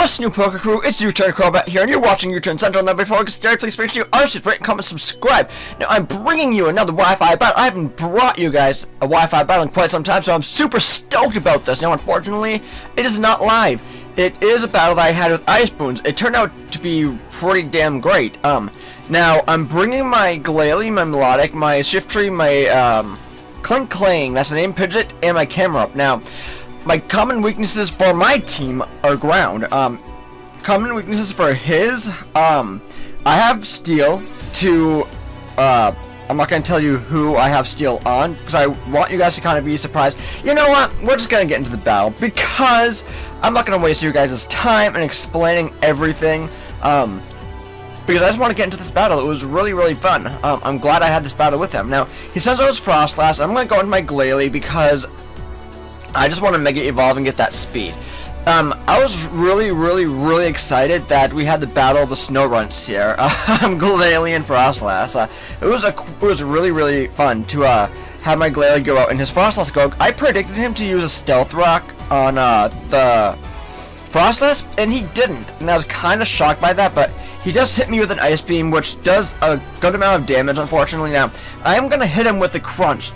What's new, Pokecrew? It's U-Turn Combat here, and you're watching U-Turn Central. Now, before I get started, please make sure you are rate, comment, subscribe. Now, I'm bringing you another Wi-Fi battle. I haven't brought you guys a Wi-Fi battle in quite some time, so I'm super stoked about this. Now, unfortunately, it is not live. It is a battle that I had with iSpoons. It turned out to be pretty damn great. Now, I'm bringing my Glalie, my Melodic, my Shift Tree, my, Clink Clang, that's the name, Pidgeot, and my camera up. Now, my common weaknesses for my team are ground. Common weaknesses for his, I have Steel to, I'm not going to tell you who I have Steel on, because I want you guys to kind of be surprised. You know what? We're just going to get into the battle, because I'm not going to waste you guys' time in explaining everything, because I just want to get into this battle. It was really, really fun. I'm glad I had this battle with him. Now, he sends out his Frostlass. I'm going to go into my Glalie, because I just want to Mega Evolve and get that speed. I was really excited that we had the battle of the Snow Runts here. Glalie and Frostlass. It was really fun to have my Glalie go out and his Frostlass go. I predicted him to use a Stealth Rock on the Frostlass, and he didn't. And I was kind of shocked by that, but he does hit me with an Ice Beam, which does a good amount of damage, unfortunately. Now, I am going to hit him with the Crunch.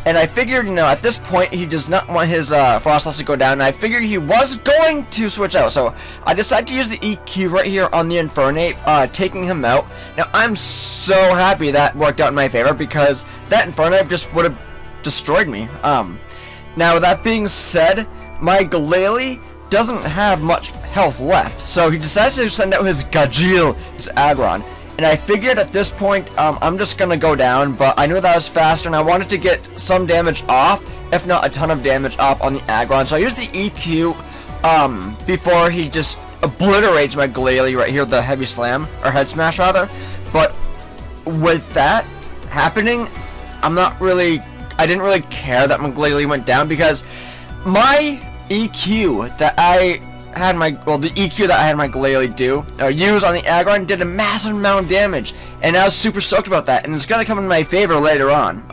And I figured, you know, at this point, he does not want his Frostlass to go down, and I figured he was going to switch out, so I decided to use the EQ right here on the Infernape, taking him out. Now, I'm so happy that worked out in my favor, because that Infernape just would have destroyed me. Now, that being said, my Glalie doesn't have much health left, so he decides to send out his Gajeel, his Aggron. And I figured at this point, I'm just going to go down, but I knew that I was faster, and I wanted to get some damage off, if not a ton of damage off on the Aggron. So I used the EQ before he just obliterates my Glalie right here, the Heavy Slam, or Head Smash rather. But with that happening, I didn't really care that my Glalie went down, because my EQ that I had the EQ that I had my Glalie use on the Aggron did a massive amount of damage, and I was super stoked about that, and it's gonna come in my favor later on.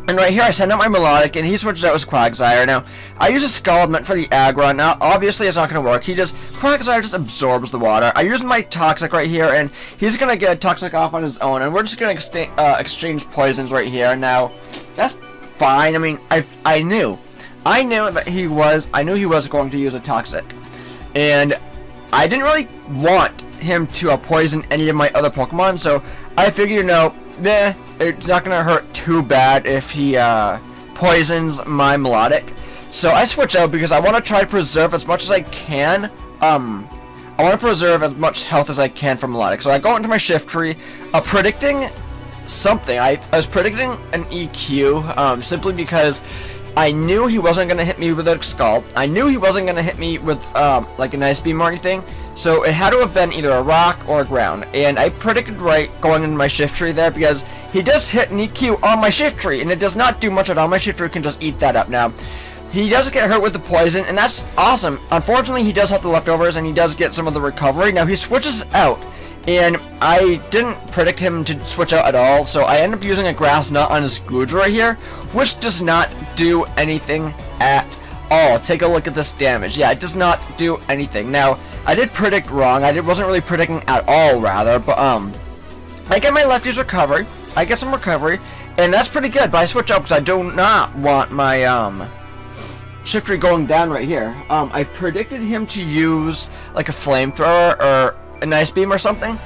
And right here I send out my Melodic, and he switches out his Quagsire. Now, I use a Scald meant for the Aggron. Now, obviously it's not gonna work. Quagsire just absorbs the water. I use my Toxic right here, and he's gonna get a Toxic off on his own, and we're just gonna exchange poisons right here. Now, that's fine. I mean, I knew that he was going to use a Toxic, and I didn't really want him to poison any of my other Pokemon, so I figured, you know, it's not gonna hurt too bad if he poisons my Melodic. So I switch out because I want to try to preserve as much as I can. I want to preserve as much health as I can from Melodic. So I go into my Shift Tree, predicting something. I was predicting an EQ, simply because I knew he wasn't going to hit me with a Scald. I knew he wasn't going to hit me with, like an Ice Beam or anything. So it had to have been either a Rock or a Ground. And I predicted right going into my Shift Tree there, because he does hit an EQ on my Shift Tree, and it does not do much at all. My Shift Tree can just eat that up. Now, he does get hurt with the poison, and that's awesome. Unfortunately, he does have the leftovers, and he does get some of the recovery. Now, he switches out, and I didn't predict him to switch out at all, so I end up using a Grass Knot on his Goodra right here, which does not do anything at all. Take a look at this damage. Yeah, it does not do anything. Now, I did predict wrong. I wasn't really predicting at all, rather, but I get my lefties recovery. I get some recovery, and that's pretty good, but I switch out because I do not want my Shift Tree going down right here. I predicted him to use like a Flamethrower or an Ice Beam or something,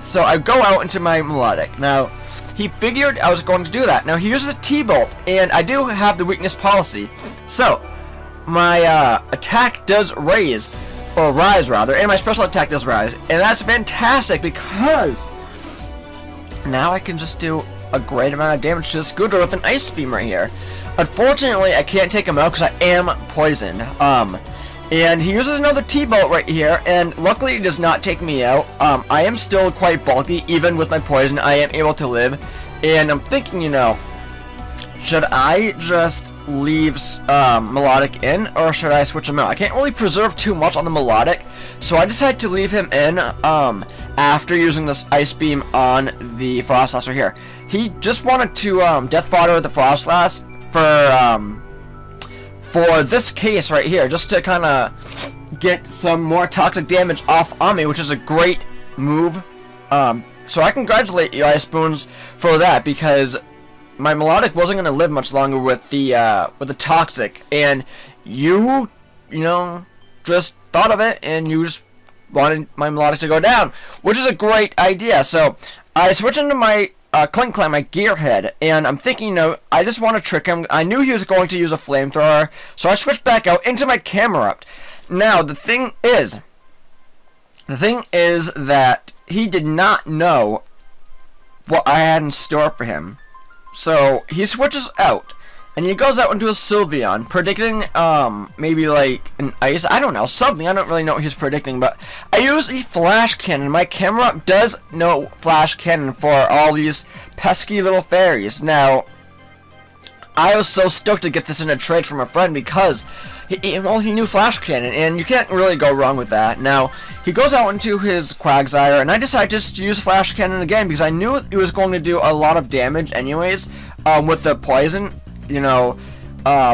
so I go out into my Melodic. Now, he figured I was going to do that. Now, he uses a T-Bolt, and I do have the weakness policy, so my attack does rise rather, and my special attack does rise, and that's fantastic, because now I can just do a great amount of damage to this Goodra with an Ice Beam right here. Unfortunately, I can't take him out because I am poisoned. And he uses another T-Bolt right here, and luckily it does not take me out. I am still quite bulky, even with my poison. I am able to live, and I'm thinking, you know, should I just leave Melodic in, or should I switch him out? I can't really preserve too much on the Melodic, so I decided to leave him in after using this Ice Beam on the Frostlass right here. He just wanted to Death Fodder the Frostlass for this case right here, just to kind of get some more toxic damage off on me, which is a great move. So I congratulate you, iSpoons, for that, because my melodic wasn't going to live much longer with the toxic, and you know, just thought of it, and you just wanted my melodic to go down, which is a great idea. So I switched into my Clink Clan, my Gearhead, and I'm thinking, you know, I just want to trick him. I knew he was going to use a flamethrower, so I switched back out into my Camerupt. Now, the thing is that he did not know what I had in store for him. So he switches out, and he goes out into a Sylveon, predicting maybe like an ice. I don't know, something. I don't really know what he's predicting, but I use a flash cannon. My camera does know flash cannon for all these pesky little fairies. Now, I was so stoked to get this in a trade from a friend because he knew flash cannon, and you can't really go wrong with that. Now, he goes out into his Quagsire, and I decided just to use flash cannon again because I knew it was going to do a lot of damage anyways, with the poison, you know,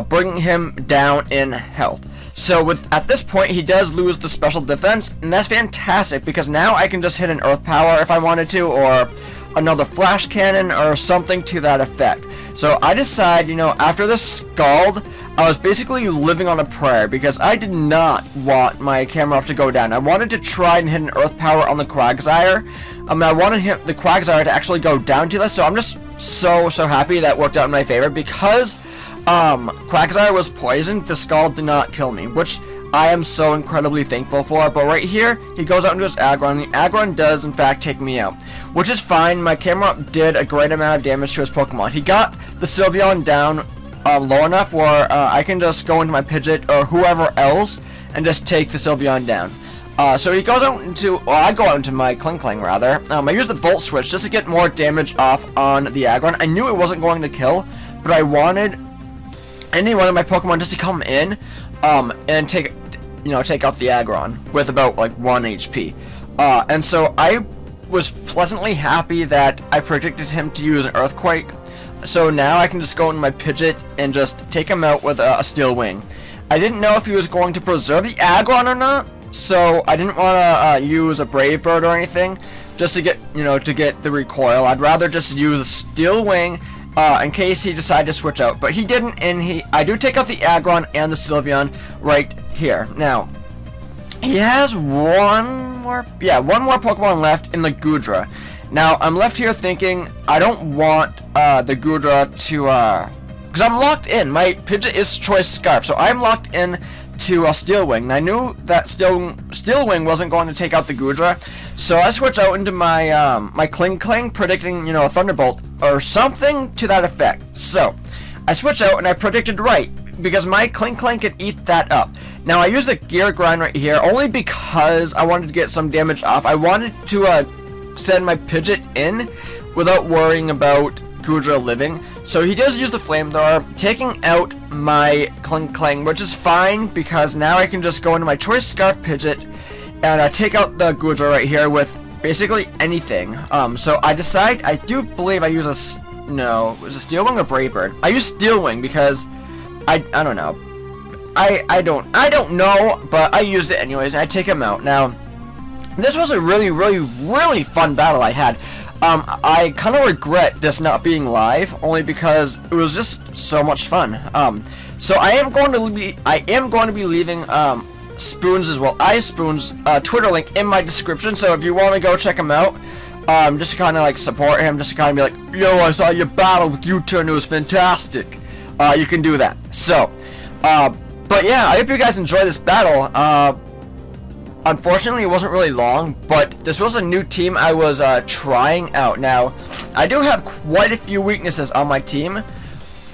bringing him down in health. So at this point, he does lose the special defense, and that's fantastic because now I can just hit an Earth Power if I wanted to, or another flash cannon or something to that effect. So I decide, you know, after the Scald, I was basically living on a prayer because I did not want my camera to go down. I wanted to try and hit an Earth Power on the Quagsire. I wanted the Quagsire to actually go down to this, so I'm just so happy that worked out in my favor because Quagsire was poisoned. The Scald did not kill me, which I am so incredibly thankful for. But right here, he goes out into his Aggron. The Aggron does, in fact, take me out, which is fine. My camera did a great amount of damage to his Pokemon. He got the Sylveon down low enough where I can just go into my Pidgeot or whoever else and just take the Sylveon down. So he goes out into, well, I go out into my Clink Clang rather. I use the Volt Switch just to get more damage off on the Aggron. I knew it wasn't going to kill, but I wanted any one of my Pokemon just to come in and take out the Aggron with about like 1 HP. And so I was pleasantly happy that I predicted him to use an Earthquake. So now I can just go into my Pidgeot and just take him out with a Steel Wing. I didn't know if he was going to preserve the Aggron or not, so I didn't want to use a Brave Bird or anything just to get, to get the recoil. I'd rather just use a Steel Wing in case he decided to switch out. But he didn't, and I do take out the Aggron and the Sylveon right here. Now, he has one more Pokemon left in the Goodra. Now, I'm left here thinking I don't want the Goodra to, because I'm locked in. My Pidgeot is Choice Scarf, so I'm locked in to a Steel Wing. And I knew that Steel Wing wasn't going to take out the Goodra, so I switch out into my my Cling Clang, predicting, a Thunderbolt or something to that effect. So I switch out and I predicted right because my Cling Clang can eat that up. Now I use the Gear Grind right here only because I wanted to get some damage off. I wanted to send my Pidgeot in without worrying about Goodra living. So he does use the Flamethrower, taking out my Clink Clang, which is fine because now I can just go into my Choice Scarf Pidgeot and take out the Goodra right here with basically anything. So I decide, I do believe I use it was a Steel Wing or Brave Bird? I use Steel Wing because I don't know. I don't know, but I used it anyways, and I take him out. Now, this was a really fun battle I had. I kind of regret this not being live, only because it was just so much fun. So I am going to be leaving Spoons as well, iSpoons Twitter link in my description. So if you want to go check him out, just to kind of like support him, just to kind of be like, yo, I saw your battle with U-Turn, it was fantastic. You can do that. So, but yeah, I hope you guys enjoy this battle. Unfortunately, it wasn't really long, but this was a new team I was trying out. Now, I do have quite a few weaknesses on my team,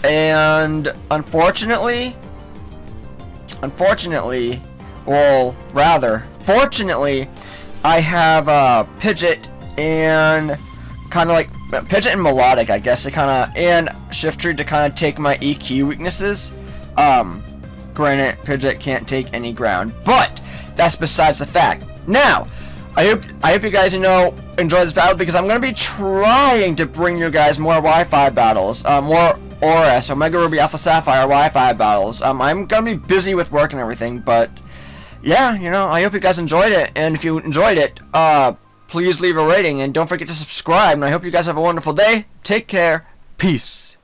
and fortunately, I have Pidgeot and kind of like Pidgeot and Melodic, I guess, to kind of, and Shiftry to kind of take my EQ weaknesses. Granted, Pidgeot can't take any ground, but that's besides the fact. Now, I hope you guys enjoy this battle because I'm gonna be trying to bring you guys more Wi-Fi battles, more ORAS Omega Ruby Alpha Sapphire Wi-Fi battles. I'm gonna be busy with work and everything, but yeah, you know, I hope you guys enjoyed it, and if you enjoyed it, please leave a rating, and don't forget to subscribe, and I hope you guys have a wonderful day. Take care. Peace.